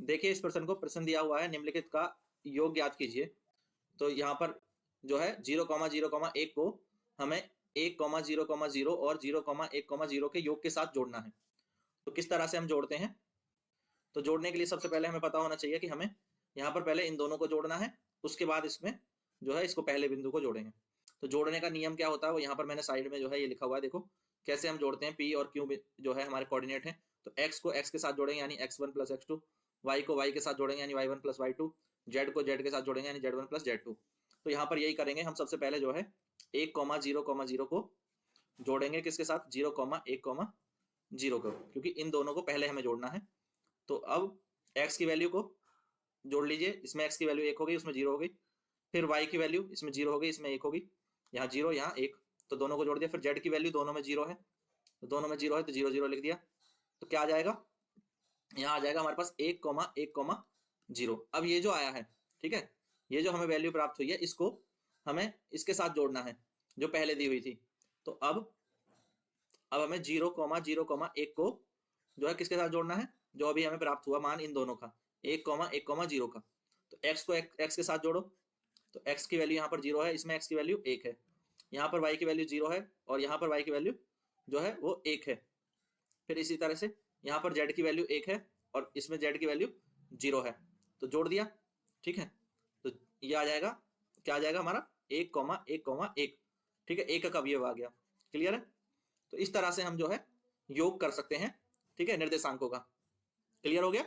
देखिए इस प्रश्न को, प्रश्न दिया हुआ है निम्नलिखित का योग ज्ञात कीजिए। तो यहाँ पर जो है 0,0,1 को हमें 1,0,0 और 0,1,0 के योग के साथ जोड़ना है। तो किस तरह से हम जोड़ते हैं? तो जोड़ने के लिए सबसे पहले हमें पता होना चाहिए कि हमें यहाँ पर पहले इन दोनों को जोड़ना है, उसके बाद इसमें जो है इसको पहले बिंदु को जोड़ेंगे। तो जोड़ने का नियम क्या होता है वो यहाँ पर मैंने साइड में जो है ये लिखा हुआ है, देखो कैसे हम जोड़ते हैं। P और Q जो है हमारे कोऑर्डिनेट है, तो x को x के साथ जोड़ेंगे यानी x1 + x2, y को y के साथ जोड़ेंगे यानी y1 + y2, z को z के साथ जोड़ेंगे यानी z1 + z2। तो यहाँ पर यही करेंगे हम। सबसे पहले जो है 1,0,0 को जोड़ेंगे किसके साथ? 0,1,0 को, क्योंकि इन दोनों को पहले हमें जोड़ना है। तो अब x की वैल्यू को जोड़ लीजिए, इसमें x की वैल्यू 1 हो गई, उसमें 0 हो गई। फिर y की वैल्यू इसमें 0 हो गई, इसमें 1 होगी, यहाँ 0 यहाँ 1, तो दोनों को जोड़ दिया। फिर z की वैल्यू दोनों में 0 है, तो दोनों में 0 है तो 0 0 लिख दिया। तो क्या आ जाएगा? यहाँ आ जाएगा हमारे पास 1,1,0। अब ये जो आया है, ठीक है, ये जो हमें वैल्यू प्राप्त हुई है, इसको हमें इसके साथ जोड़ना है जो पहले दी हुई थी। तो अब हमें 0,0,1 को जो है किसके साथ जोड़ना है? जो अभी हमें प्राप्त हुआ मान इन दोनों का 1,1,0 का। तो x को x के साथ जोड़ो, तो x की वैल्यू यहाँ पर 0 है, इसमें x की वैल्यू 1 है, यहाँ पर y की वैल्यू 0 है और यहाँ पर y की वैल्यू जो है वो 1 है। फिर इसी तरह से यहाँ पर z की वैल्यू 1 है और इसमें z की वैल्यू 0 है, तो जोड़ दिया, ठीक है। तो ये आ जाएगा, क्या आ जाएगा हमारा? 1,1,1, ठीक है, एक का अवयव आ गया। क्लियर है? तो इस तरह से हम जो है योग कर सकते हैं, ठीक है, निर्देशांकों का। क्लियर हो गया?